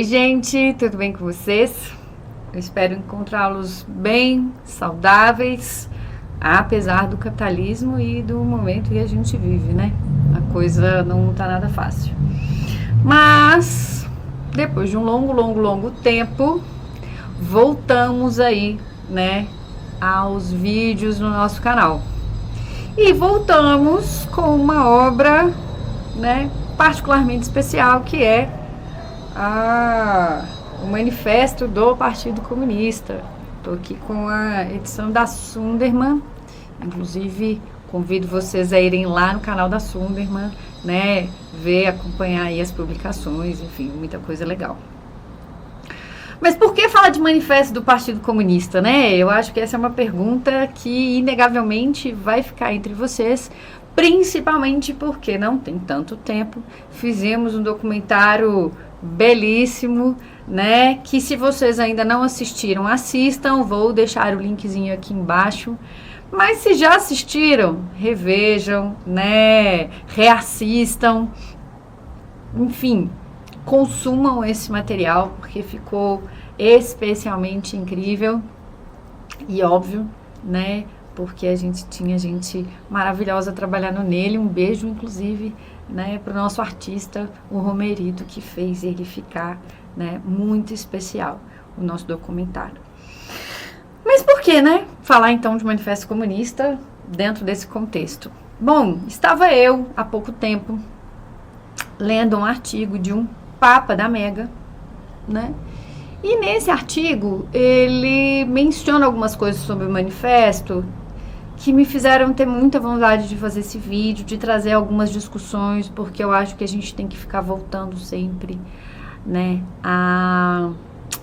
Oi, gente, tudo bem com vocês? Eu espero encontrá-los bem, saudáveis, apesar do capitalismo e do momento que a gente vive, né? A coisa não tá nada fácil. Mas, depois de um longo tempo, voltamos aí, né, aos vídeos no nosso canal. E voltamos com uma obra, né, particularmente especial, que é o Manifesto do Partido Comunista. Estou aqui com a edição da Sunderman, inclusive convido vocês a irem lá no canal da Sunderman, né, ver, acompanhar aí as publicações, enfim, muita coisa legal. Mas por que falar de Manifesto do Partido Comunista, né? Eu acho que essa é uma pergunta que inegavelmente vai ficar entre vocês, principalmente porque não tem tanto tempo. Fizemos um documentário belíssimo, né? Que se vocês ainda não assistiram, assistam. Vou deixar o linkzinho aqui embaixo. Mas se já assistiram, revejam, né? Reassistam. Enfim, consumam esse material, porque ficou especialmente incrível. E óbvio, né? Porque a gente tinha gente maravilhosa trabalhando nele. Um beijo, inclusive, né, para o nosso artista, o Romerito, que fez ele ficar, né, muito especial, o nosso documentário. Mas por que, né, falar então de Manifesto Comunista dentro desse contexto? Bom, estava eu, há pouco tempo, lendo um artigo de um papa da Mega, né, e nesse artigo ele menciona algumas coisas sobre o manifesto que me fizeram ter muita vontade de fazer esse vídeo, de trazer algumas discussões, porque eu acho que a gente tem que ficar voltando sempre, né, a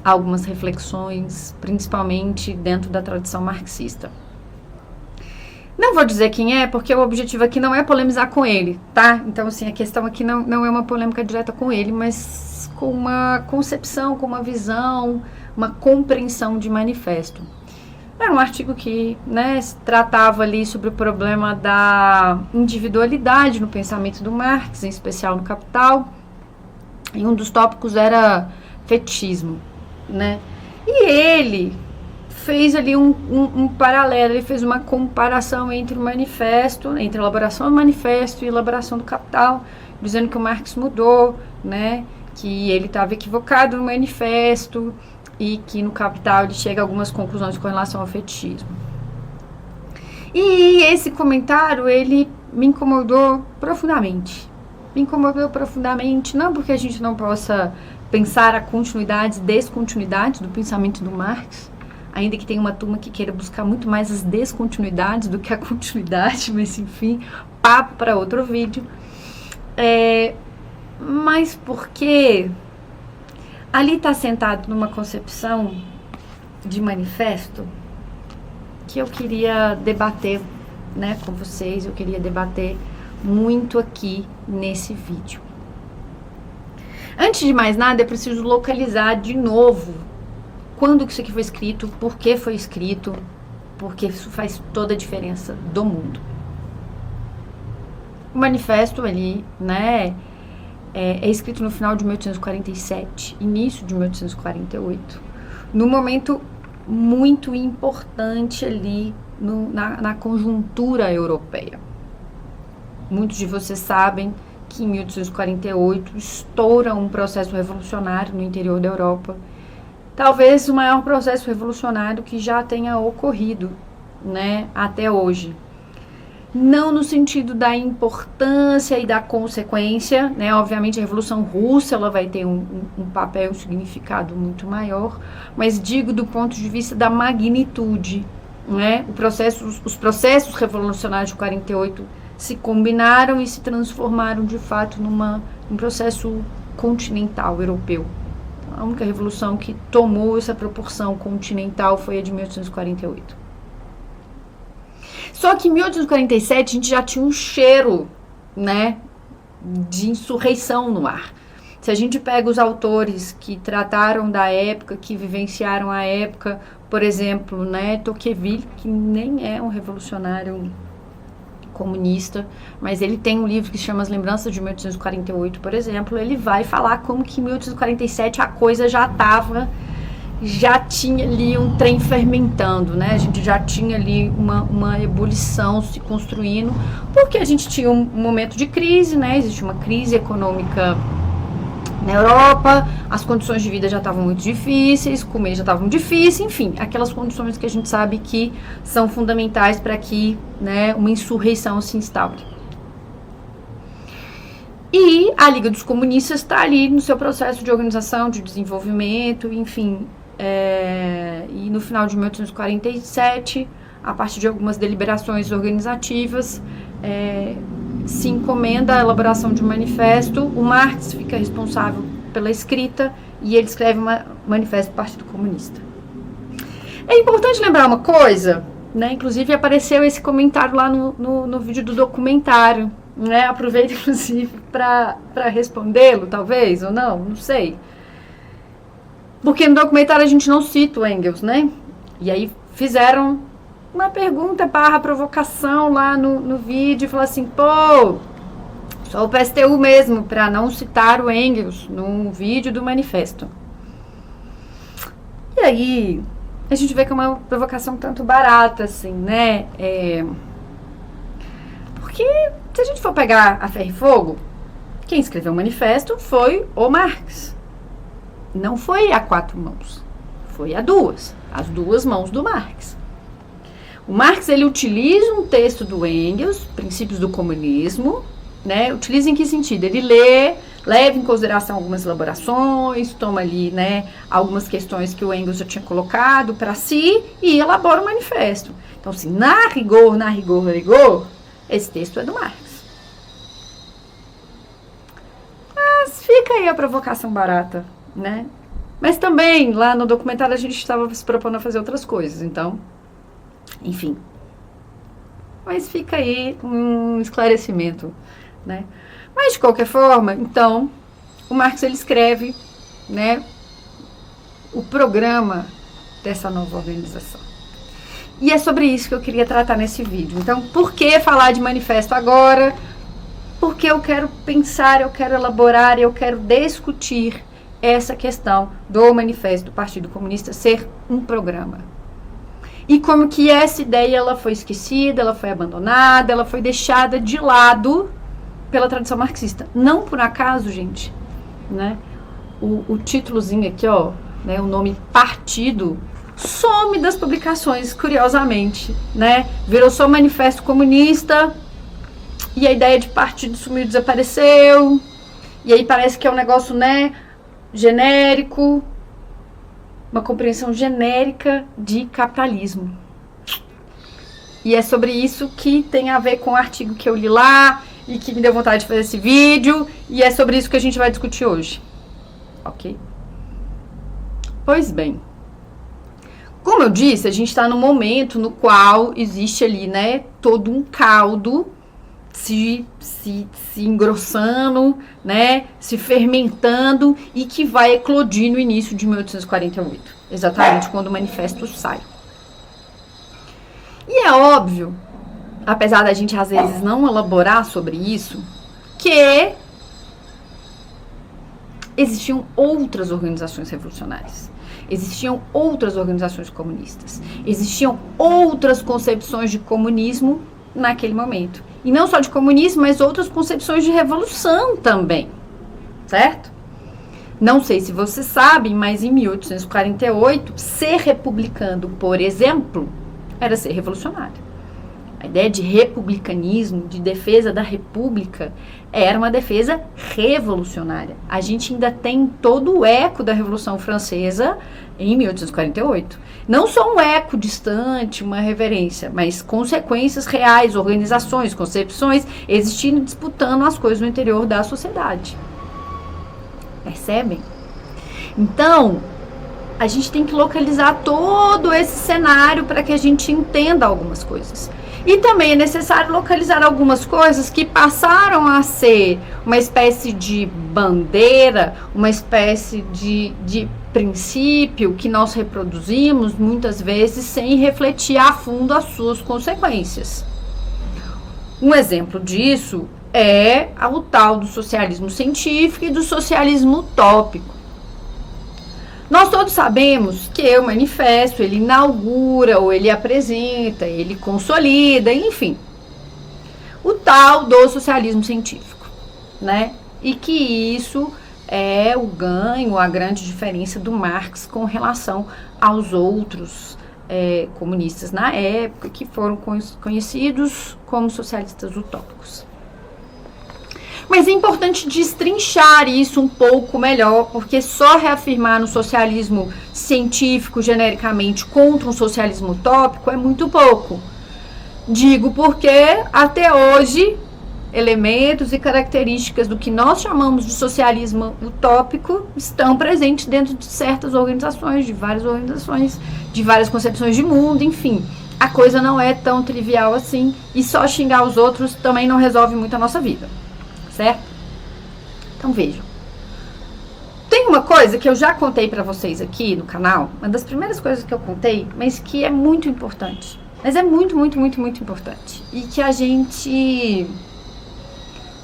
algumas reflexões, principalmente dentro da tradição marxista. Não vou dizer quem é, porque o objetivo aqui não é polemizar com ele, tá? Então, assim, a questão aqui não é uma polêmica direta com ele, mas com uma concepção, com uma visão, uma compreensão de manifesto. Era um artigo que, né, tratava ali sobre o problema da individualidade no pensamento do Marx, em especial no Capital, e um dos tópicos era fetichismo, né? E ele fez ali um paralelo, ele fez uma comparação entre o manifesto, entre a elaboração do manifesto e a elaboração do Capital, dizendo que o Marx mudou, né, que ele estava equivocado no manifesto, e que no Capital ele chega a algumas conclusões com relação ao fetichismo. E esse comentário, ele me incomodou profundamente. Me incomodou profundamente, não porque a gente não possa pensar a continuidade e descontinuidade do pensamento do Marx, ainda que tenha uma turma que queira buscar muito mais as descontinuidades do que a continuidade, mas enfim, papo para outro vídeo. Mas porque ali está sentado numa concepção de manifesto que eu queria debater, né, com vocês, eu queria debater muito aqui nesse vídeo. Antes de mais nada, é preciso localizar de novo quando que isso aqui foi escrito, por que foi escrito, porque isso faz toda a diferença do mundo. O manifesto ali, né, é escrito no final de 1847, início de 1848, num momento muito importante ali na conjuntura europeia. Muitos de vocês sabem que em 1848 estoura um processo revolucionário no interior da Europa, talvez o maior processo revolucionário que já tenha ocorrido, né, até hoje. Não no sentido da importância e da consequência, né? Obviamente a Revolução Russa ela vai ter um papel, um significado muito maior, mas digo do ponto de vista da magnitude, né? Os processos revolucionários de 48 se combinaram e se transformaram de fato num processo continental europeu. A única revolução que tomou essa proporção continental foi a de 1848. Só que em 1847 a gente já tinha um cheiro, né, de insurreição no ar. Se a gente pega os autores que trataram da época, que vivenciaram a época, por exemplo, né, Tocqueville, que nem é um revolucionário comunista, mas ele tem um livro que se chama As Lembranças de 1848, por exemplo. Ele vai falar como que em 1847 a coisa já tinha ali um trem fermentando, né? A gente já tinha ali uma ebulição se construindo, porque a gente tinha um momento de crise, né? Existe uma crise econômica na Europa, as condições de vida já estavam muito difíceis, comer já estava muito difícil, enfim, aquelas condições que a gente sabe que são fundamentais para que, né, uma insurreição se instaure. E a Liga dos Comunistas está ali no seu processo de organização, de desenvolvimento, enfim, e no final de 1847, a partir de algumas deliberações organizativas, se encomenda a elaboração de um manifesto. O Marx fica responsável pela escrita e ele escreve um manifesto do Partido Comunista. É importante lembrar uma coisa, né? Inclusive apareceu esse comentário lá no vídeo do documentário, né? Aproveito inclusive para respondê-lo, talvez, ou não sei. Porque no documentário a gente não cita o Engels, né? E aí fizeram uma pergunta / provocação lá no vídeo, e falou assim, pô, só o PSTU mesmo para não citar o Engels no vídeo do manifesto. E aí a gente vê que é uma provocação tanto barata, assim, né? Porque se a gente for pegar a ferro e fogo, quem escreveu o manifesto foi o Marx. Não foi a 4 mãos, foi a 2, as 2 mãos do Marx. O Marx, ele utiliza um texto do Engels, Princípios do Comunismo, né? Utiliza em que sentido? Ele leva em consideração algumas elaborações, toma ali, né, algumas questões que o Engels já tinha colocado para si e elabora o manifesto. Então, assim, na rigor, esse texto é do Marx. Mas fica aí a provocação barata, né? Mas também, lá no documentário, a gente estava se propondo a fazer outras coisas, então, enfim. Mas fica aí um esclarecimento, né? Mas, de qualquer forma, então, o Marx, ele escreve, né, o programa dessa nova organização. E é sobre isso que eu queria tratar nesse vídeo. Então, por que falar de manifesto agora? Porque eu quero pensar, eu quero elaborar, eu quero discutir essa questão do manifesto do Partido Comunista ser um programa. E como que essa ideia ela foi esquecida, ela foi abandonada, ela foi deixada de lado pela tradição marxista. Não por acaso, gente, né? O títulozinho aqui, ó, né, o nome partido, some das publicações, curiosamente, né? Virou só manifesto comunista e a ideia de partido sumiu, desapareceu. E aí parece que é um negócio, né, genérico, uma compreensão genérica de capitalismo. E é sobre isso que tem a ver com o artigo que eu li lá e que me deu vontade de fazer esse vídeo, e é sobre isso que a gente vai discutir hoje. Ok? Pois bem, como eu disse, a gente está num momento no qual existe ali, né, todo um caldo se engrossando, né, se fermentando e que vai eclodir no início de 1848, exatamente quando o manifesto sai. E é óbvio, apesar da gente às vezes não elaborar sobre isso, que existiam outras organizações revolucionárias, existiam outras organizações comunistas, existiam outras concepções de comunismo naquele momento. E não só de comunismo, mas outras concepções de revolução também, certo? Não sei se vocês sabem, mas em 1848, ser republicano, por exemplo, era ser revolucionário. A ideia de republicanismo, de defesa da república, era uma defesa revolucionária. A gente ainda tem todo o eco da Revolução Francesa em 1848. Não só um eco distante, uma reverência, mas consequências reais, organizações, concepções existindo, disputando as coisas no interior da sociedade. Percebem? Então, a gente tem que localizar todo esse cenário para que a gente entenda algumas coisas. E também é necessário localizar algumas coisas que passaram a ser uma espécie de bandeira, uma espécie de princípio que nós reproduzimos muitas vezes sem refletir a fundo as suas consequências. Um exemplo disso é o tal do socialismo científico e do socialismo utópico. Nós todos sabemos que o manifesto, ele inaugura, ou ele apresenta, ele consolida, enfim, o tal do socialismo científico, né? E que isso é o ganho, a grande diferença do Marx com relação aos outros comunistas na época, que foram conhecidos como socialistas utópicos. Mas é importante destrinchar isso um pouco melhor, porque só reafirmar no socialismo científico genericamente contra um socialismo utópico é muito pouco. Digo porque até hoje elementos e características do que nós chamamos de socialismo utópico estão presentes dentro de certas organizações, de várias concepções de mundo, enfim. A coisa não é tão trivial assim, e só xingar os outros também não resolve muito a nossa vida, certo? Então vejam. Tem uma coisa que eu já contei pra vocês aqui no canal, uma das primeiras coisas que eu contei, mas que é muito importante. Mas é muito, muito, muito, muito importante. E que a gente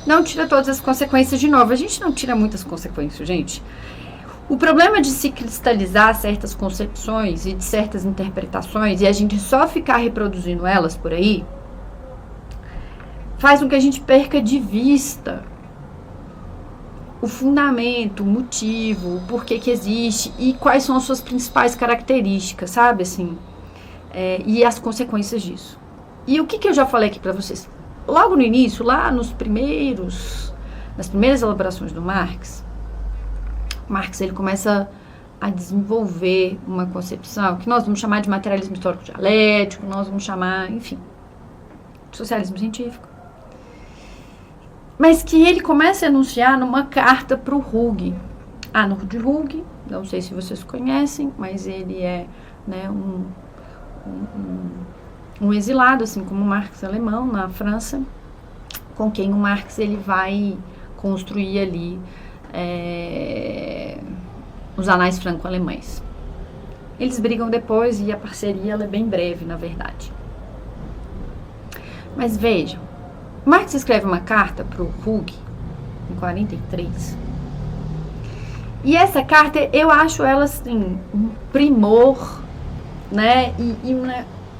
não tira todas as consequências de novo. A gente não tira muitas consequências, gente. O problema de se cristalizar certas concepções e de certas interpretações e a gente só ficar reproduzindo elas por aí faz com que a gente perca de vista o fundamento, o motivo, o porquê que existe e quais são as suas principais características, sabe, assim, e as consequências disso. E o que eu já falei aqui pra vocês? Logo no início, lá nas primeiras elaborações do Marx, ele começa a desenvolver uma concepção que nós vamos chamar de materialismo histórico dialético, nós vamos chamar, enfim, de socialismo científico. Mas que ele começa a enunciar numa carta para o Hug. Arnold Hug, não sei se vocês conhecem, mas ele é, né, um exilado, assim como o Marx alemão, na França, com quem o Marx ele vai construir ali os anais franco-alemães. Eles brigam depois e a parceria ela é bem breve, na verdade. Mas vejam, Marx escreve uma carta para o Hug em 43. E essa carta, eu acho ela assim, um primor, né? E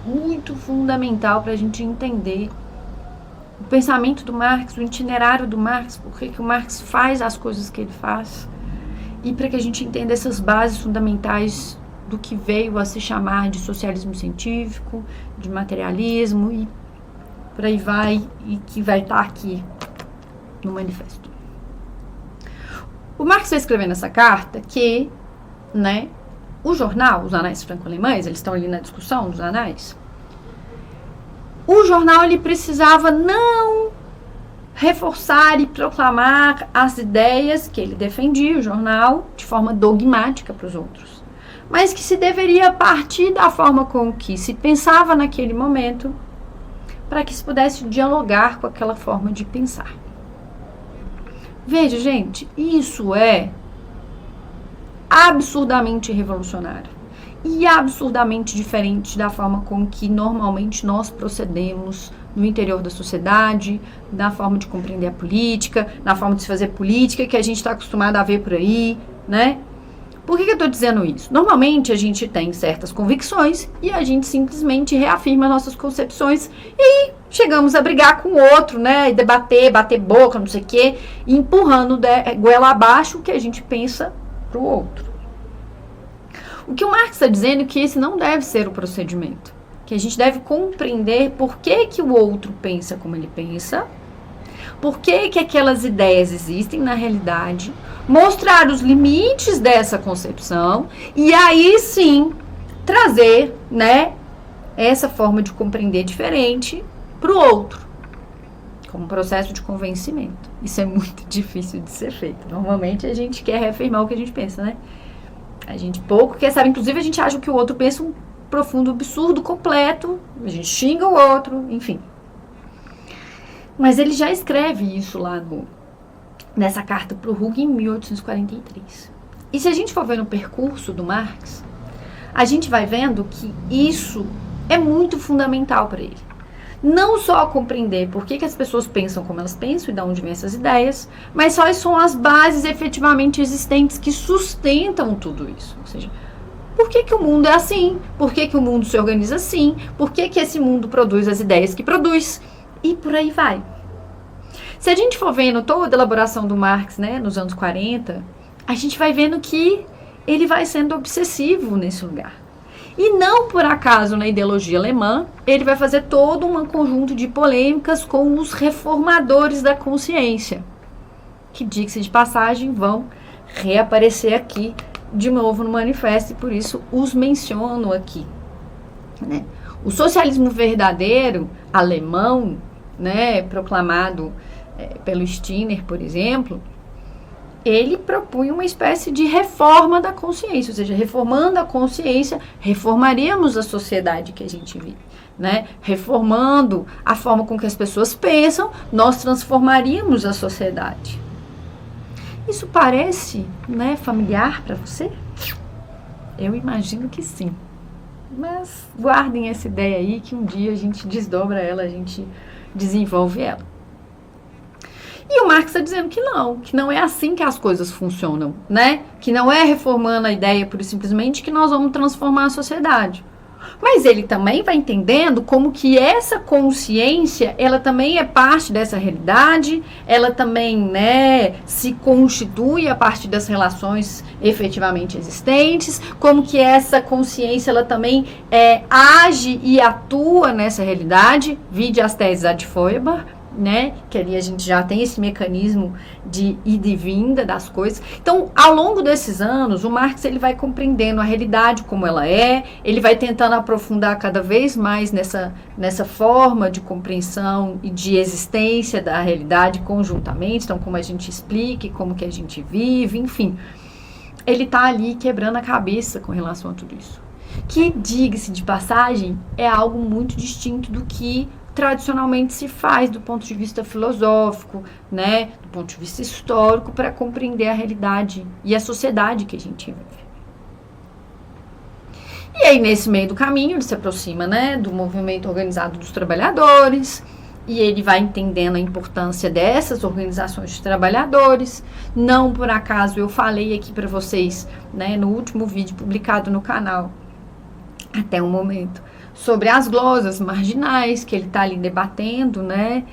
muito fundamental para a gente entender o pensamento do Marx, o itinerário do Marx, por que o Marx faz as coisas que ele faz, e para que a gente entenda essas bases fundamentais do que veio a se chamar de socialismo científico, de materialismo e por aí vai, e que vai estar aqui no manifesto. O Marx vai escrever nessa carta que, né, o jornal, os anais franco-alemães, eles estão ali na discussão dos anais, o jornal ele precisava não reforçar e proclamar as ideias que ele defendia, o jornal, de forma dogmática para os outros, mas que se deveria partir da forma com que se pensava naquele momento, para que se pudesse dialogar com aquela forma de pensar. Veja, gente, isso é absurdamente revolucionário e absurdamente diferente da forma com que normalmente nós procedemos no interior da sociedade, na forma de compreender a política, na forma de se fazer política que a gente está acostumado a ver por aí, né? Por que eu estou dizendo isso? Normalmente a gente tem certas convicções e a gente simplesmente reafirma nossas concepções e chegamos a brigar com o outro, né? E bater boca, não sei o quê, empurrando goela abaixo o que a gente pensa pro outro. O que o Marx está dizendo é que esse não deve ser o procedimento. Que a gente deve compreender por que o outro pensa como ele pensa, por que aquelas ideias existem na realidade, mostrar os limites dessa concepção e aí sim trazer, né, essa forma de compreender diferente para o outro, como processo de convencimento. Isso é muito difícil de ser feito. Normalmente a gente quer reafirmar o que a gente pensa, né? A gente pouco quer saber, inclusive a gente acha que o outro pensa um profundo absurdo completo, a gente xinga o outro, enfim. Mas ele já escreve isso lá nessa carta para o Hug em 1843. E se a gente for ver no percurso do Marx, a gente vai vendo que isso é muito fundamental para ele. não só compreender por que as pessoas pensam como elas pensam e de onde vêm essas ideias, mas quais são as bases efetivamente existentes que sustentam tudo isso. Ou seja, por que o mundo é assim? Por que o mundo se organiza assim? Por que esse mundo produz as ideias que produz? E por aí vai. Se a gente for vendo toda a elaboração do Marx, né, nos anos 40, a gente vai vendo que ele vai sendo obsessivo nesse lugar. E não por acaso, na ideologia alemã, ele vai fazer todo um conjunto de polêmicas com os reformadores da consciência, que, diga-se de passagem, vão reaparecer aqui de novo no manifesto, e por isso os menciono aqui. Né? O socialismo verdadeiro alemão, né, proclamado pelo Stirner, por exemplo, ele propunha uma espécie de reforma da consciência, ou seja, reformando a consciência, reformaríamos a sociedade que a gente vive, né? Reformando a forma com que as pessoas pensam, nós transformaríamos a sociedade. Isso parece, né, familiar para você? Eu imagino que sim. Mas guardem essa ideia aí que um dia a gente desdobra ela, a gente desenvolve ela. E o Marx está dizendo que não é assim que as coisas funcionam, né? Que não é reformando a ideia pura e simplesmente que nós vamos transformar a sociedade. Mas ele também vai entendendo como que essa consciência, ela também é parte dessa realidade, ela também, né, se constitui a partir das relações efetivamente existentes, como que essa consciência, ela também age e atua nessa realidade, vide as teses de Feuerbach, né, que ali a gente já tem esse mecanismo de ida e vinda das coisas. Então, ao longo desses anos, o Marx ele vai compreendendo a realidade como ela é, ele vai tentando aprofundar cada vez mais nessa forma de compreensão e de existência da realidade conjuntamente, então como a gente explica, como que a gente vive, enfim. Ele está ali quebrando a cabeça com relação a tudo isso. Que, diga-se de passagem, é algo muito distinto do que tradicionalmente se faz do ponto de vista filosófico, né, do ponto de vista histórico, para compreender a realidade e a sociedade que a gente vive. E aí, nesse meio do caminho, ele se aproxima, né, do movimento organizado dos trabalhadores, e ele vai entendendo a importância dessas organizações de trabalhadores. Não por acaso eu falei aqui para vocês, né, no último vídeo publicado no canal, até o momento, sobre as glosas marginais, que ele está ali debatendo, né,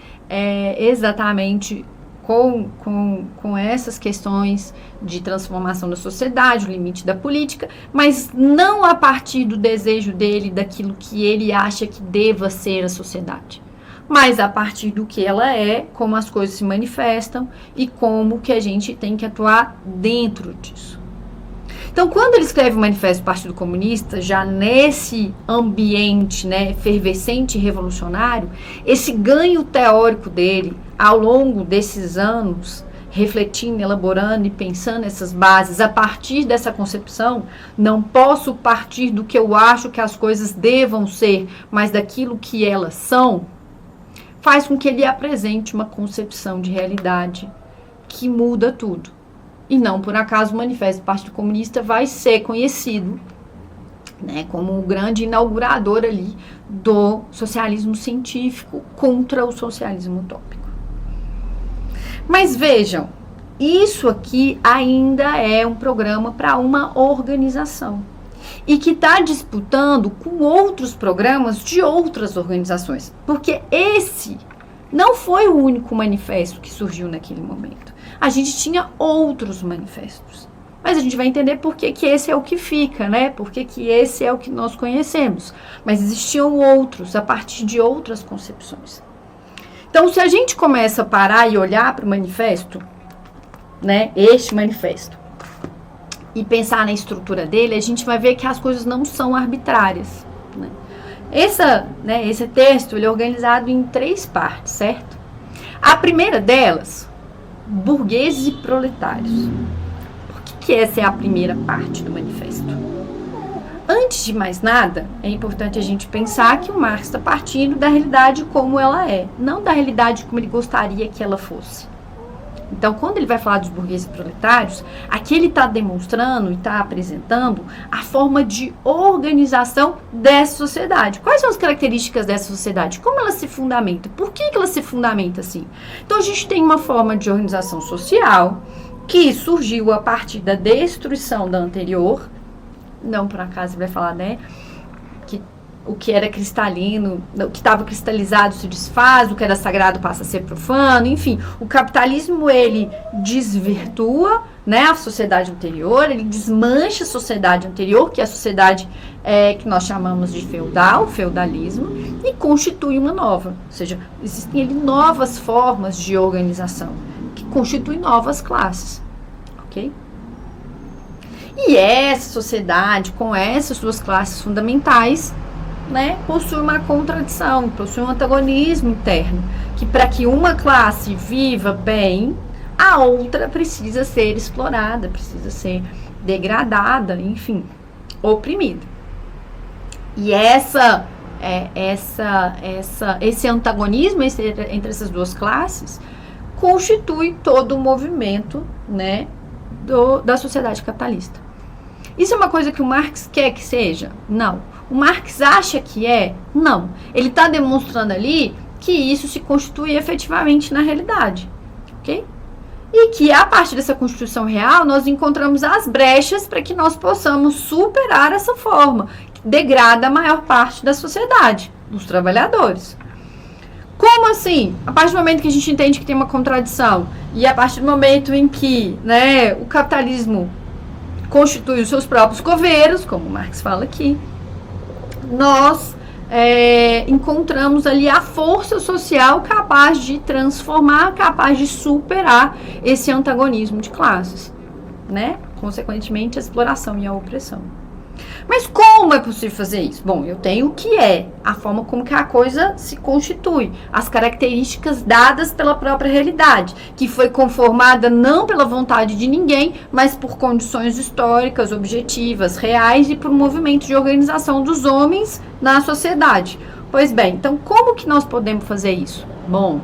exatamente com essas questões de transformação da sociedade, o limite da política, mas não a partir do desejo dele, daquilo que ele acha que deva ser a sociedade, mas a partir do que ela é, como as coisas se manifestam e como que a gente tem que atuar dentro disso. Então, quando ele escreve o Manifesto do Partido Comunista, já nesse ambiente, né, efervescente e revolucionário, esse ganho teórico dele, ao longo desses anos, refletindo, elaborando e pensando essas bases, a partir dessa concepção, não posso partir do que eu acho que as coisas devam ser, mas daquilo que elas são, faz com que ele apresente uma concepção de realidade que muda tudo. E não por acaso o Manifesto do Partido Comunista vai ser conhecido, né, como o grande inaugurador ali do socialismo científico contra o socialismo utópico. Mas vejam, isso aqui ainda é um programa para uma organização e que está disputando com outros programas de outras organizações, porque esse não foi o único manifesto que surgiu naquele momento. A gente tinha outros manifestos, mas a gente vai entender por que esse é o que fica, né? Por que esse é o que nós conhecemos. Mas existiam outros, a partir de outras concepções. Então, se a gente começa a parar e olhar para o manifesto, né? Este manifesto, e pensar na estrutura dele, a gente vai ver que as coisas não são arbitrárias, né? Esse texto ele é organizado em 3 partes, certo? A primeira delas, burgueses e proletários. Por que essa é a primeira parte do manifesto? Antes de mais nada, é importante a gente pensar que o Marx está partindo da realidade como ela é, não da realidade como ele gostaria que ela fosse. Então, quando ele vai falar dos burgueses proletários, aqui ele está demonstrando e está apresentando a forma de organização dessa sociedade. Quais são as características dessa sociedade? Como ela se fundamenta? Por que ela se fundamenta assim? Então, a gente tem uma forma de organização social que surgiu a partir da destruição da anterior. Não por acaso ele vai falar, né? O que era cristalino, o que estava cristalizado se desfaz, o que era sagrado passa a ser profano, enfim. O capitalismo, ele desvirtua, né, a sociedade anterior, ele desmancha a sociedade anterior, que é a sociedade que nós chamamos de feudalismo, e constitui uma nova. Ou seja, existem ali novas formas de organização, que constituem novas classes, ok? E essa sociedade, com essas duas classes fundamentais, né, possui uma contradição, possui um antagonismo interno, que para que uma classe viva bem, a outra precisa ser explorada, precisa ser degradada, enfim, oprimida. E esse antagonismo entre essas duas classes constitui todo o movimento, né, da sociedade capitalista. Isso é uma coisa que o Marx quer que seja? Não. O Marx acha que é? Não. Ele está demonstrando ali que isso se constitui efetivamente na realidade, ok? E que a partir dessa constituição real nós encontramos as brechas para que nós possamos superar essa forma que degrada a maior parte da sociedade, dos trabalhadores. Como assim? A partir do momento que a gente entende que tem uma contradição e a partir do momento em que, né, o capitalismo constitui os seus próprios governos, como Marx fala aqui, nós encontramos ali a força social capaz de transformar, capaz de superar esse antagonismo de classes, né? Consequentemente, a exploração e a opressão. Mas como é possível fazer isso? Bom, eu tenho o que é a forma como que a coisa se constitui, as características dadas pela própria realidade, que foi conformada não pela vontade de ninguém, mas por condições históricas, objetivas, reais e por um movimento de organização dos homens na sociedade. Pois bem, então como que nós podemos fazer isso? Bom,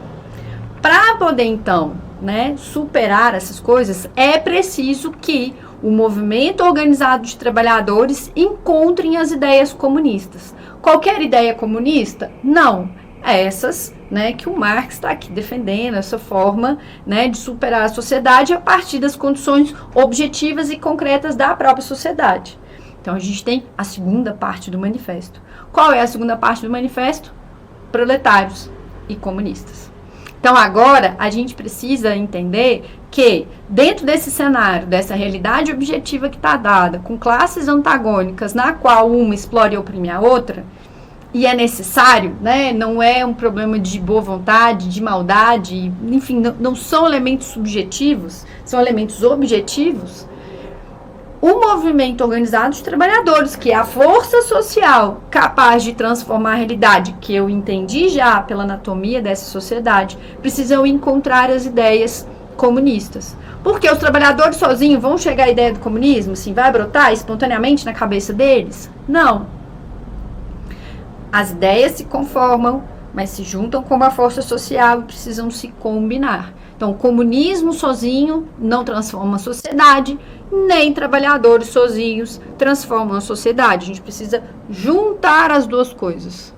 para poder então, né, superar essas coisas, é preciso que o movimento organizado de trabalhadores encontrem as ideias comunistas. Qualquer ideia comunista? Não. Essas, né, que o Marx está aqui defendendo, essa forma, né, de superar a sociedade a partir das condições objetivas e concretas da própria sociedade. Então, a gente tem a segunda parte do manifesto. Qual é a segunda parte do manifesto? Proletários e comunistas. Então, agora, a gente precisa entender que, dentro desse cenário, dessa realidade objetiva que está dada, com classes antagônicas, na qual uma explora e oprime a outra, e é necessário, né, não é um problema de boa vontade, de maldade, enfim, não são elementos subjetivos, são elementos objetivos. O movimento organizado de trabalhadores, que é a força social capaz de transformar a realidade, que eu entendi já pela anatomia dessa sociedade, precisam encontrar as ideias comunistas. Porque os trabalhadores sozinhos vão chegar à ideia do comunismo? Assim, vai brotar espontaneamente na cabeça deles? Não. As ideias se conformam, mas se juntam com uma força social e precisam se combinar. Então, o comunismo sozinho não transforma a sociedade, nem trabalhadores sozinhos transformam a sociedade. A gente precisa juntar as duas coisas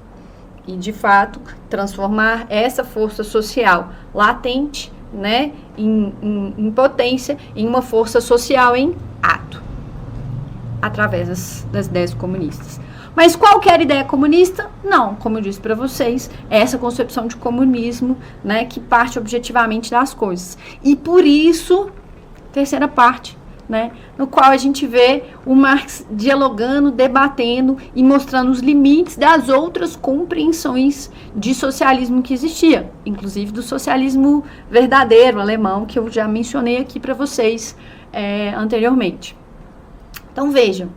e, de fato, transformar essa força social latente, né, em potência, em uma força social em ato, através das ideias comunistas. Mas qualquer ideia comunista, não, como eu disse para vocês, é essa concepção de comunismo, né, que parte objetivamente das coisas. E por isso, terceira parte, né, no qual a gente vê o Marx dialogando, debatendo e mostrando os limites das outras compreensões de socialismo que existia, inclusive do socialismo verdadeiro alemão, que eu já mencionei aqui para vocês anteriormente. Então vejam,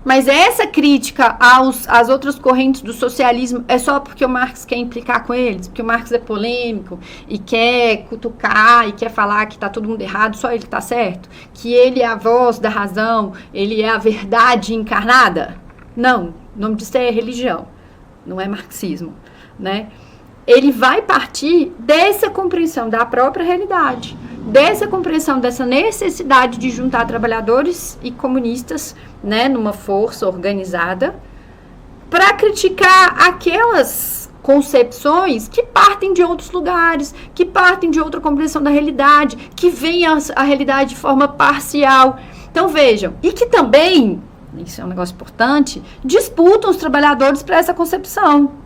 mas essa crítica às outras correntes do socialismo é só porque o Marx quer implicar com eles, porque o Marx é polêmico e quer cutucar e quer falar que está todo mundo errado, só ele está certo? Que ele é a voz da razão, ele é a verdade encarnada? Não, o nome disso é religião, não é marxismo, né? Ele vai partir dessa compreensão da própria realidade, dessa compreensão, dessa necessidade de juntar trabalhadores e comunistas, né, numa força organizada, para criticar aquelas concepções que partem de outros lugares, que partem de outra compreensão da realidade, que veem a realidade de forma parcial. Então vejam, e que também, isso é um negócio importante, disputam os trabalhadores para essa concepção.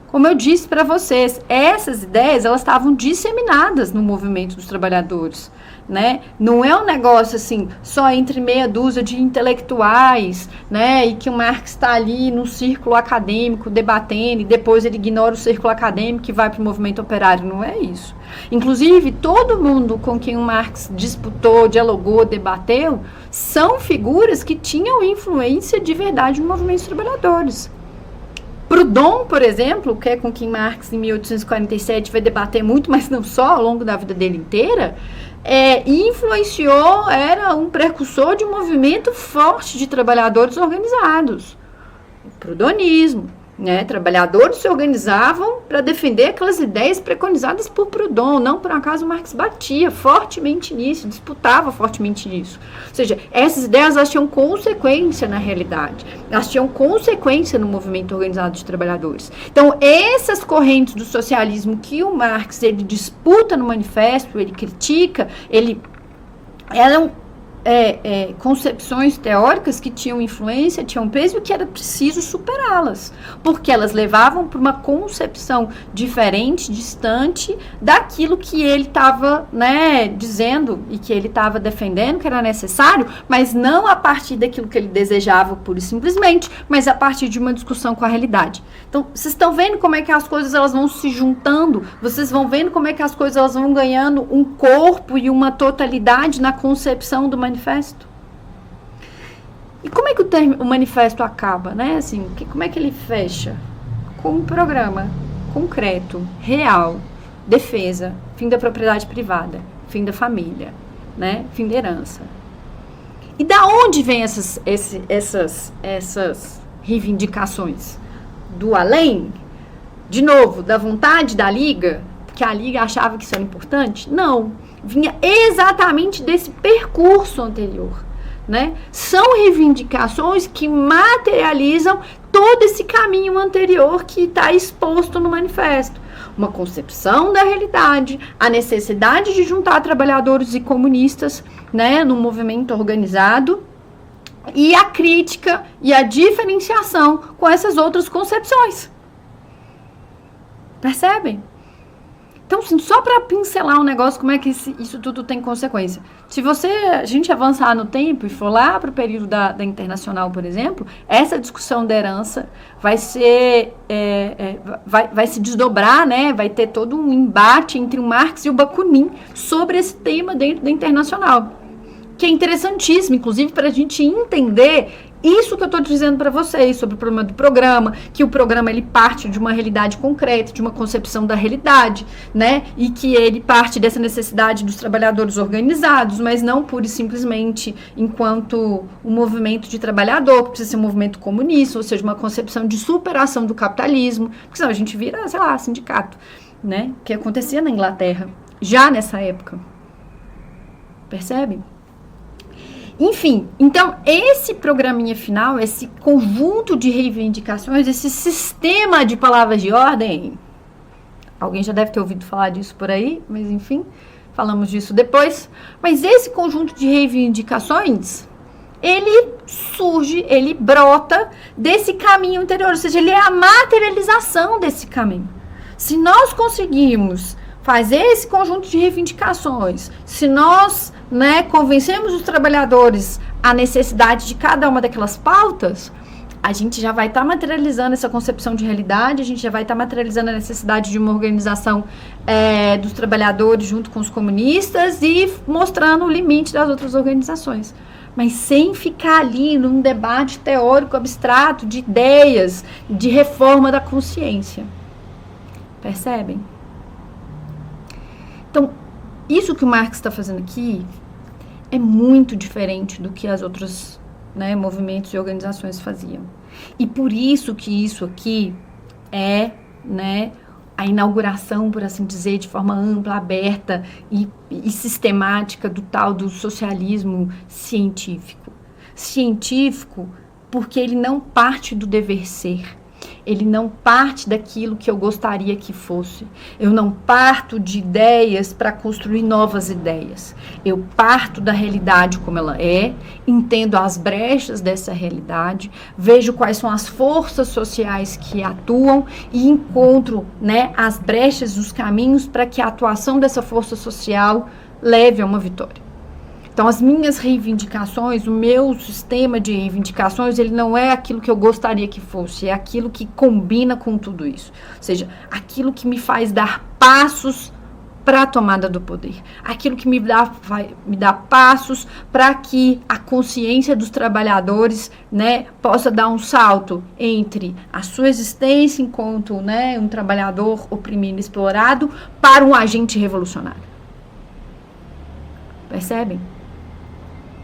Como eu disse para vocês, essas ideias, elas estavam disseminadas no movimento dos trabalhadores, né? Não é um negócio assim, só entre meia dúzia de intelectuais, né? E que o Marx está ali no círculo acadêmico debatendo e depois ele ignora o círculo acadêmico e vai para o movimento operário. Não é isso. Inclusive, todo mundo com quem o Marx disputou, dialogou, debateu, são figuras que tinham influência de verdade no movimento dos trabalhadores. Proudhon, por exemplo, que é com quem Marx em 1847 vai debater muito, mas não só, ao longo da vida dele inteira, influenciou, era um precursor de um movimento forte de trabalhadores organizados. O proudonismo, né? Trabalhadores se organizavam para defender aquelas ideias preconizadas por Proudhon. Não por acaso Marx batia fortemente nisso, disputava fortemente nisso. Ou seja, essas ideias elas tinham consequência na realidade, elas tinham consequência no movimento organizado de trabalhadores. Então, essas correntes do socialismo que o Marx ele disputa no manifesto, ele critica, eram concepções teóricas que tinham influência, tinham peso e que era preciso superá-las, porque elas levavam para uma concepção diferente, distante daquilo que ele estava, né, dizendo e que ele estava defendendo que era necessário, mas não a partir daquilo que ele desejava pura e simplesmente, mas a partir de uma discussão com a realidade. Então, vocês estão vendo como é que as coisas elas vão se juntando, vocês vão vendo como é que as coisas elas vão ganhando um corpo e uma totalidade na concepção do manifesto. E como é que o manifesto acaba, né? Assim, como é que ele fecha? Com um programa concreto, real, defesa, fim da propriedade privada, fim da família, né? Fim da herança. E da onde vêm essas reivindicações? Do além? De novo, da vontade da Liga? Que a Liga achava que isso era importante? Não. Vinha exatamente desse percurso anterior, né? São reivindicações que materializam todo esse caminho anterior que está exposto no manifesto. Uma concepção da realidade, a necessidade de juntar trabalhadores e comunistas, né, num movimento organizado, e a crítica e a diferenciação com essas outras concepções. Percebem? Então, assim, só para pincelar um negócio, como é que isso tudo tem consequência. Se a gente avançar no tempo e for lá para o período da Internacional, por exemplo, essa discussão da herança vai ser, vai se desdobrar, né? Vai ter todo um embate entre o Marx e o Bakunin sobre esse tema dentro da Internacional, que é interessantíssimo, inclusive, para a gente entender isso que eu estou dizendo para vocês sobre o problema do programa, que o programa ele parte de uma realidade concreta, de uma concepção da realidade, né? E que ele parte dessa necessidade dos trabalhadores organizados, mas não pura e simplesmente enquanto um movimento de trabalhador, que precisa ser um movimento comunista, ou seja, uma concepção de superação do capitalismo, porque senão a gente vira, sei lá, sindicato, né? Que acontecia na Inglaterra, já nessa época. Percebe? Enfim, então esse programinha final, esse conjunto de reivindicações, esse sistema de palavras de ordem, alguém já deve ter ouvido falar disso por aí, mas enfim, falamos disso depois, mas esse conjunto de reivindicações, ele surge, ele brota desse caminho anterior, ou seja, ele é a materialização desse caminho. Se nós conseguimos fazer esse conjunto de reivindicações, se nós, né, convencemos os trabalhadores a necessidade de cada uma daquelas pautas, a gente já vai estar materializando essa concepção de realidade, a gente já vai estar materializando a necessidade de uma organização dos trabalhadores junto com os comunistas e mostrando o limite das outras organizações. Mas sem ficar ali num debate teórico abstrato de ideias, de reforma da consciência. Percebem? Então, isso que o Marx está fazendo aqui é muito diferente do que as outras, né, movimentos e organizações faziam. E por isso que isso aqui é, né, a inauguração, por assim dizer, de forma ampla, aberta e sistemática do tal do socialismo científico. Científico porque ele não parte do dever ser. Ele não parte daquilo que eu gostaria que fosse. Eu não parto de ideias para construir novas ideias. Eu parto da realidade como ela é, entendo as brechas dessa realidade, vejo quais são as forças sociais que atuam e encontro, né, as brechas, os caminhos para que a atuação dessa força social leve a uma vitória. Então, as minhas reivindicações, o meu sistema de reivindicações, ele não é aquilo que eu gostaria que fosse, é aquilo que combina com tudo isso. Ou seja, aquilo que me faz dar passos para a tomada do poder. Aquilo que me dá passos para que a consciência dos trabalhadores, né, possa dar um salto entre a sua existência enquanto, né, um trabalhador oprimido e explorado para um agente revolucionário. Percebem?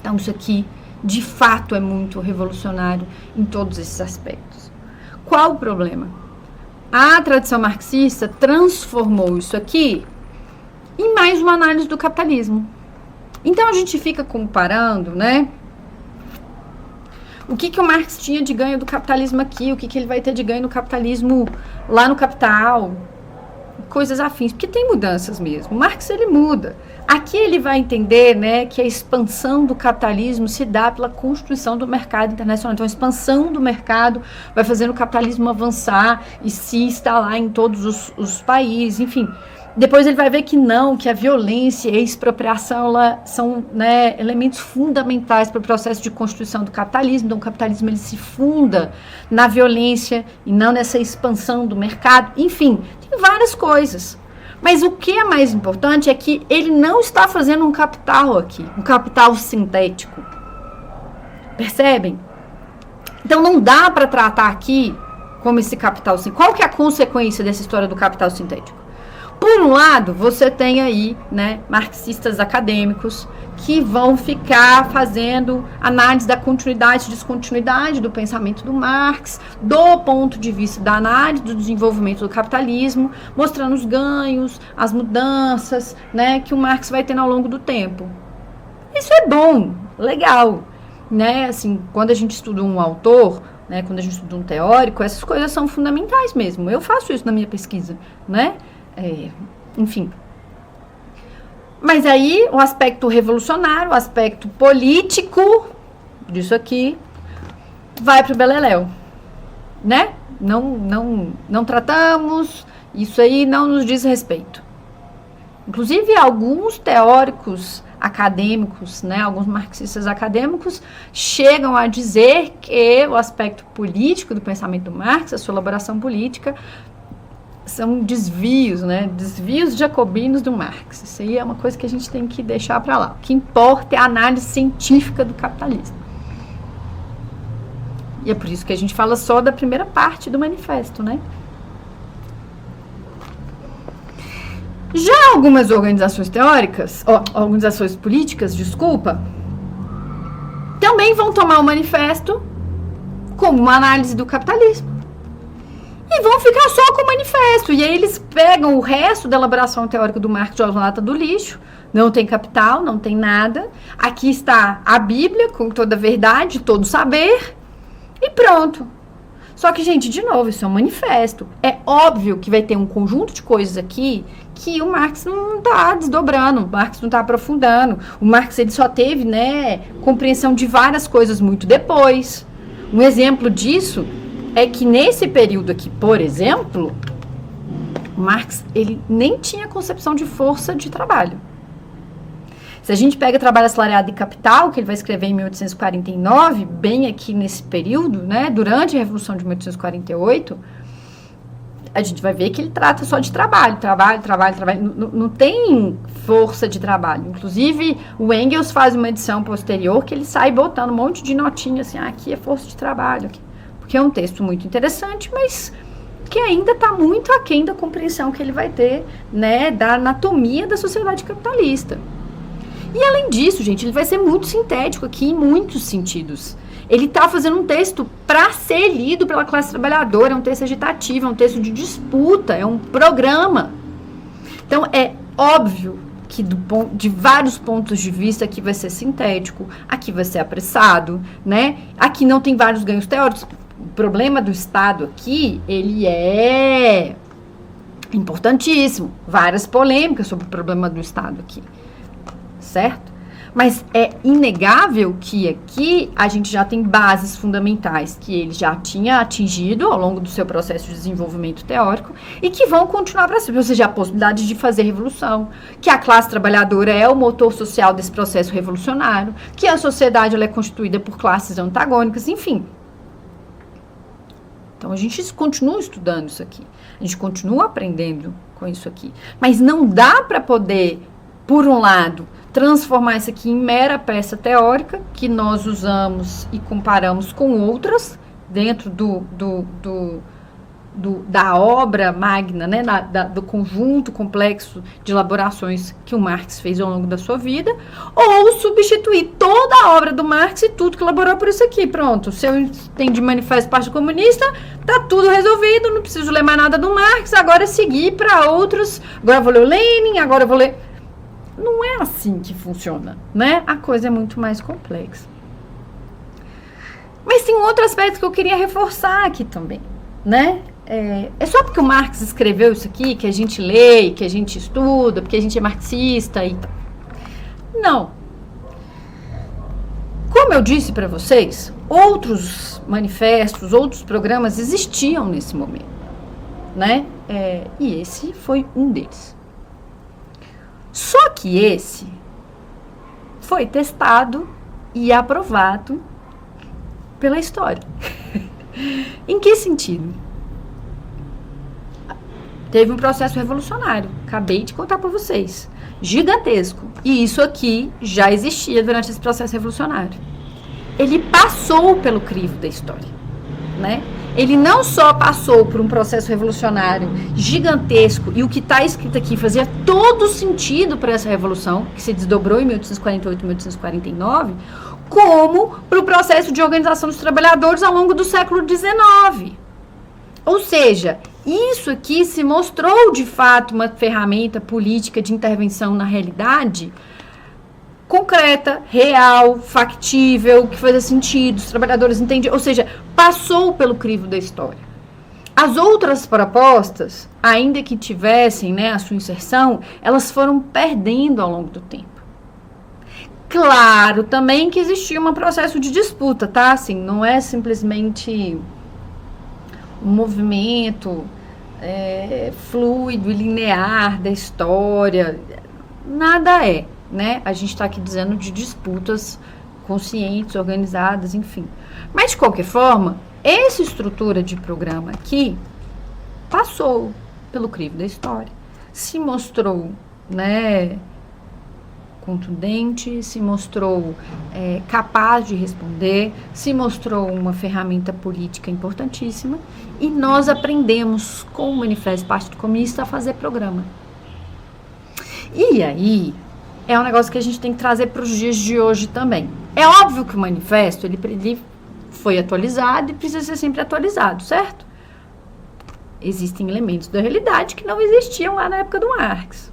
Então, isso aqui, de fato, é muito revolucionário em todos esses aspectos. Qual o problema? A tradição marxista transformou isso aqui em mais uma análise do capitalismo. Então, a gente fica comparando, né? O que o Marx tinha de ganho do capitalismo aqui, o que ele vai ter de ganho no capitalismo lá no Capital, coisas afins, porque tem mudanças mesmo. O Marx, ele muda. Aqui ele vai entender, né, que a expansão do capitalismo se dá pela constituição do mercado internacional. Então, a expansão do mercado vai fazendo o capitalismo avançar e se instalar em todos os países, enfim. Depois ele vai ver que não, que a violência e a expropriação são, né, elementos fundamentais para o processo de constituição do capitalismo. Então, o capitalismo ele se funda na violência e não nessa expansão do mercado. Enfim, tem várias coisas. Mas o que é mais importante é que ele não está fazendo um capital aqui, um capital sintético. Percebem? Então, não dá para tratar aqui como esse capital sintético. Qual que é a consequência dessa história do capital sintético? Por um lado, você tem aí, né, marxistas acadêmicos que vão ficar fazendo análise da continuidade e descontinuidade do pensamento do Marx, do ponto de vista da análise do desenvolvimento do capitalismo, mostrando os ganhos, as mudanças, né, que o Marx vai tendo ao longo do tempo. Isso é bom, legal, né? Assim, quando a gente estuda um autor, né, quando a gente estuda um teórico, essas coisas são fundamentais mesmo. Eu faço isso na minha pesquisa, né? Enfim. Mas aí o aspecto revolucionário, o aspecto político disso aqui vai para o beleléu, né? Não tratamos, isso aí não nos diz respeito. Inclusive alguns teóricos acadêmicos, né, alguns marxistas acadêmicos chegam a dizer que o aspecto político do pensamento do Marx, a sua elaboração política, são desvios, né? Desvios jacobinos do Marx. Isso aí é uma coisa que a gente tem que deixar para lá. O que importa é a análise científica do capitalismo. E é por isso que a gente fala só da primeira parte do manifesto, né? Já algumas organizações teóricas, organizações políticas, desculpa, também vão tomar o manifesto como uma análise do capitalismo. E vão ficar só com o manifesto. E aí eles pegam o resto da elaboração teórica do Marx, jogam na lata do lixo. Não tem capital, não tem nada. Aqui está a Bíblia, com toda a verdade, todo o saber. E pronto. Só que, gente, de novo, isso é um manifesto. É óbvio que vai ter um conjunto de coisas aqui que o Marx não está desdobrando, o Marx não está aprofundando. O Marx ele só teve, né, compreensão de várias coisas muito depois. Um exemplo disso é que nesse período aqui, por exemplo, Marx ele nem tinha concepção de força de trabalho. Se a gente pega Trabalho Assalariado e Capital, que ele vai escrever em 1849, bem aqui nesse período, né, durante a Revolução de 1848, a gente vai ver que ele trata só de trabalho. Não tem força de trabalho. Inclusive, o Engels faz uma edição posterior que ele sai botando um monte de notinha assim, aqui é força de trabalho, aqui. Que é um texto muito interessante, mas que ainda está muito aquém da compreensão que ele vai ter, né, da anatomia da sociedade capitalista. E além disso, gente, ele vai ser muito sintético aqui em muitos sentidos. Ele está fazendo um texto para ser lido pela classe trabalhadora, é um texto agitativo, é um texto de disputa, é um programa. Então, é óbvio que de vários pontos de vista aqui vai ser sintético, aqui vai ser apressado, né? Aqui não tem vários ganhos teóricos. O problema do Estado aqui, ele é importantíssimo. Várias polêmicas sobre o problema do Estado aqui, certo? Mas é inegável que aqui a gente já tem bases fundamentais que ele já tinha atingido ao longo do seu processo de desenvolvimento teórico e que vão continuar para cima, ou seja, a possibilidade de fazer revolução, que a classe trabalhadora é o motor social desse processo revolucionário, que a sociedade ela é constituída por classes antagônicas, enfim. Então a gente continua estudando isso aqui, a gente continua aprendendo com isso aqui, mas não dá para poder, por um lado, transformar isso aqui em mera peça teórica, que nós usamos e comparamos com outras, dentro da obra magna, né, do conjunto complexo de elaborações que o Marx fez ao longo da sua vida, ou substituir toda a obra do Marx e tudo que elaborou por isso aqui. Pronto, se eu entendi Manifesto Partido Comunista, tá tudo resolvido, não preciso ler mais nada do Marx, agora seguir para outros, agora eu vou ler o Lenin, agora eu vou ler... Não é assim que funciona, né? A coisa é muito mais complexa. Mas tem um outro aspecto que eu queria reforçar aqui também, né? É só porque o Marx escreveu isso aqui, que a gente lê, que a gente estuda, porque a gente é marxista e tal. Não. Como eu disse para vocês, outros manifestos, outros programas existiam nesse momento, né? E esse foi um deles. Só que esse foi testado e aprovado pela história. Em que sentido? Teve um processo revolucionário, acabei de contar para vocês, gigantesco. E isso aqui já existia durante esse processo revolucionário. Ele passou pelo crivo da história, né? Ele não só passou por um processo revolucionário gigantesco, e o que está escrito aqui fazia todo sentido para essa revolução, que se desdobrou em 1848 e 1849, como para o processo de organização dos trabalhadores ao longo do século XIX. Ou seja, isso aqui se mostrou de fato uma ferramenta política de intervenção na realidade concreta, real, factível, que fazia sentido, os trabalhadores entendiam, ou seja, passou pelo crivo da história. As outras propostas, ainda que tivessem, né, a sua inserção, elas foram perdendo ao longo do tempo. Claro, também que existia um processo de disputa, tá? Assim, não é simplesmente um movimento fluido e linear da história, nada é. Né? A gente está aqui dizendo de disputas conscientes, organizadas, enfim. Mas, de qualquer forma, essa estrutura de programa aqui passou pelo crivo da história. Se mostrou, né, contundente, se mostrou capaz de responder, se mostrou uma ferramenta política importantíssima, e nós aprendemos com o Manifesto Partido Comunista a fazer programa. E aí... é um negócio que a gente tem que trazer para os dias de hoje também. É óbvio que o manifesto, ele foi atualizado e precisa ser sempre atualizado, certo? Existem elementos da realidade que não existiam lá na época do Marx.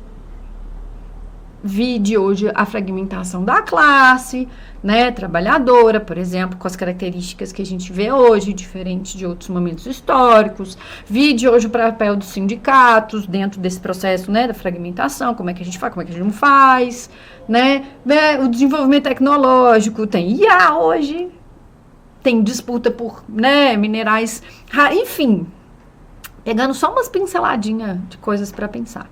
Vide hoje a fragmentação da classe, né, trabalhadora, por exemplo, com as características que a gente vê hoje, diferente de outros momentos históricos. Vide hoje o papel dos sindicatos dentro desse processo, né, da fragmentação, como é que a gente faz, como é que a gente não faz, né, o desenvolvimento tecnológico, tem IA hoje, tem disputa por, né, minerais, enfim, pegando só umas pinceladinhas de coisas para pensar.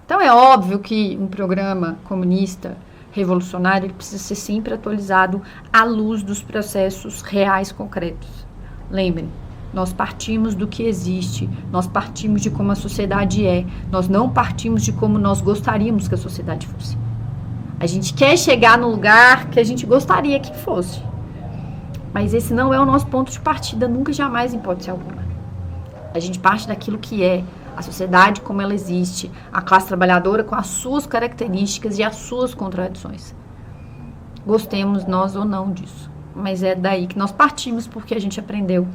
Então, é óbvio que um programa comunista revolucionário ele precisa ser sempre atualizado à luz dos processos reais concretos. Lembrem, nós partimos do que existe, nós partimos de como a sociedade é, nós não partimos de como nós gostaríamos que a sociedade fosse. A gente quer chegar no lugar que a gente gostaria que fosse, mas esse não é o nosso ponto de partida, nunca, jamais, em hipótese alguma. A gente parte daquilo que é a sociedade como ela existe, a classe trabalhadora com as suas características e as suas contradições. Gostemos nós ou não disso. Mas é daí que nós partimos, porque a gente aprendeu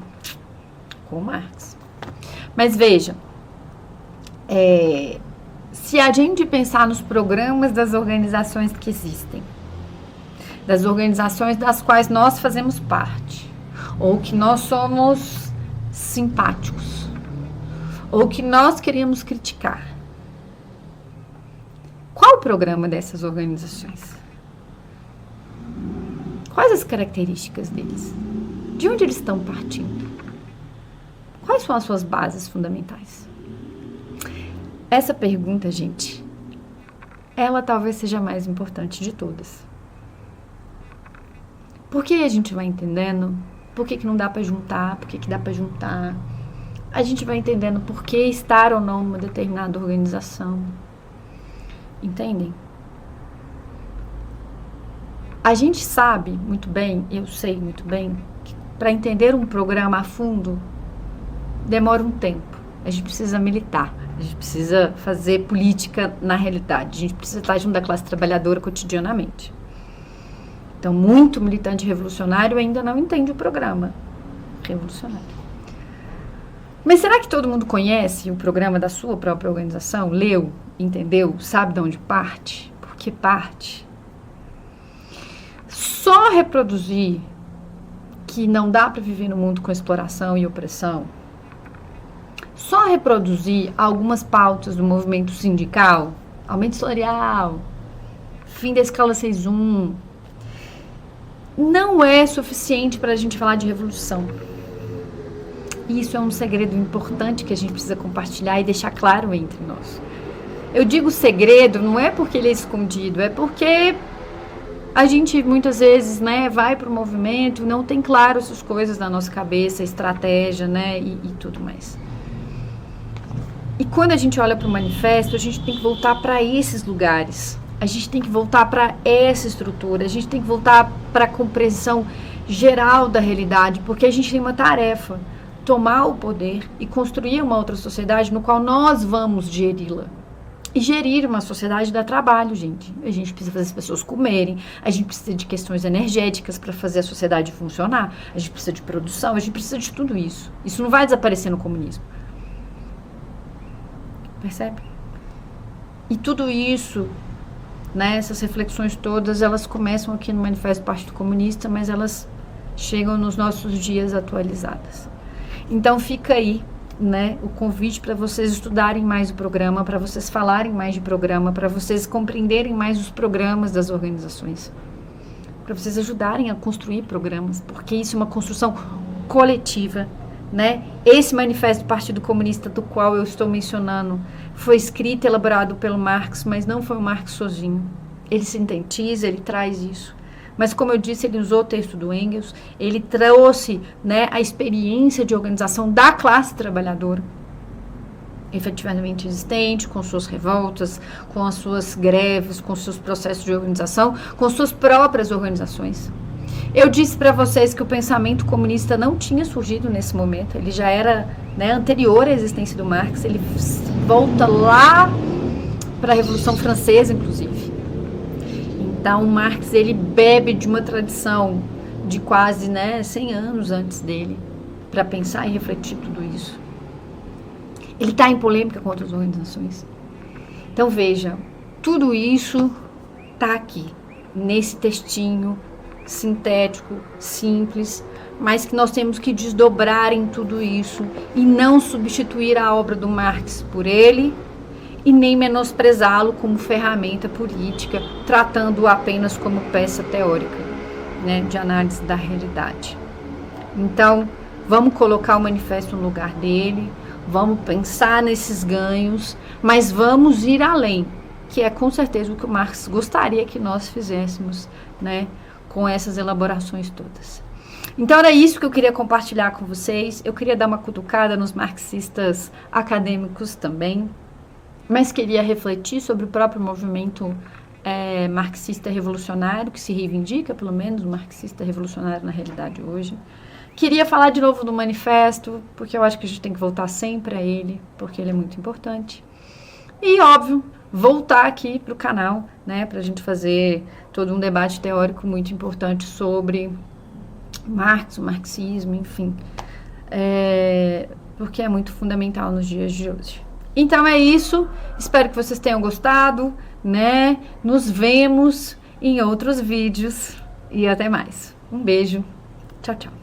com Marx. Mas veja, se a gente pensar nos programas das organizações que existem, das organizações das quais nós fazemos parte, ou que nós somos simpáticos, ou que nós queremos criticar, qual o programa dessas organizações? Quais as características deles? De onde eles estão partindo? Quais são as suas bases fundamentais? Essa pergunta, gente, ela talvez seja a mais importante de todas. Porque a gente vai entendendo por que não dá para juntar, por que dá para juntar. A gente vai entendendo por que estar ou não numa determinada organização. Entendem? A gente sabe muito bem, eu sei muito bem, que para entender um programa a fundo, demora um tempo. A gente precisa militar, a gente precisa fazer política na realidade, a gente precisa estar junto da classe trabalhadora cotidianamente. Então, muito militante revolucionário ainda não entende o programa revolucionário. Mas será que todo mundo conhece o programa da sua própria organização? Leu, entendeu, sabe de onde parte? Por que parte? Só reproduzir que não dá para viver no mundo com exploração e opressão, só reproduzir algumas pautas do movimento sindical, aumento salarial, fim da escala 6.1, não é suficiente para a gente falar de revolução. Isso é um segredo importante que a gente precisa compartilhar e deixar claro entre nós. Eu digo segredo, não é porque ele é escondido, é porque a gente muitas vezes, né, vai para o movimento, não tem claro essas coisas na nossa cabeça, estratégia, né, e tudo mais. E quando a gente olha para o manifesto, a gente tem que voltar para esses lugares. A gente tem que voltar para essa estrutura, a gente tem que voltar para a compreensão geral da realidade, porque a gente tem uma tarefa, tomar o poder e construir uma outra sociedade no qual nós vamos geri-la. E gerir uma sociedade dá trabalho, gente. A gente precisa fazer as pessoas comerem, a gente precisa de questões energéticas para fazer a sociedade funcionar, a gente precisa de produção, a gente precisa de tudo isso. Isso não vai desaparecer no comunismo. Percebe? E tudo isso, né, essas reflexões todas, elas começam aqui no Manifesto do Partido Comunista, mas elas chegam nos nossos dias atualizadas. Então fica aí, né, o convite para vocês estudarem mais o programa, para vocês falarem mais de programa, para vocês compreenderem mais os programas das organizações, para vocês ajudarem a construir programas, porque isso é uma construção coletiva, né? Esse manifesto do Partido Comunista do qual eu estou mencionando foi escrito e elaborado pelo Marx, mas não foi o Marx sozinho. Ele sintetiza, ele traz isso. Mas, como eu disse, ele usou o texto do Engels, ele trouxe, né, a experiência de organização da classe trabalhadora, efetivamente existente, com suas revoltas, com as suas greves, com seus processos de organização, com suas próprias organizações. Eu disse para vocês que o pensamento comunista não tinha surgido nesse momento, ele já era, né, anterior à existência do Marx, ele volta lá para a Revolução Francesa, inclusive. Então, Marx, ele bebe de uma tradição de quase, né, 100 anos antes dele, para pensar e refletir tudo isso. Ele está em polêmica com outras organizações. Então, veja, tudo isso está aqui, nesse textinho sintético, simples, mas que nós temos que desdobrar em tudo isso e não substituir a obra do Marx por ele e nem menosprezá-lo como ferramenta política, tratando-o apenas como peça teórica, né, de análise da realidade. Então, vamos colocar o manifesto no lugar dele, vamos pensar nesses ganhos, mas vamos ir além, que é com certeza o que o Marx gostaria que nós fizéssemos, né, com essas elaborações todas. Então era isso que eu queria compartilhar com vocês. Eu queria dar uma cutucada nos marxistas acadêmicos também, mas queria refletir sobre o próprio movimento marxista revolucionário, que se reivindica, pelo menos, o marxista revolucionário na realidade hoje. Queria falar de novo do manifesto, porque eu acho que a gente tem que voltar sempre a ele, porque ele é muito importante. E, óbvio, voltar aqui para o canal, né, para a gente fazer todo um debate teórico muito importante sobre Marx, o marxismo, enfim, porque é muito fundamental nos dias de hoje. Então é isso, espero que vocês tenham gostado, né? Nos vemos em outros vídeos e até mais. Um beijo, tchau, tchau.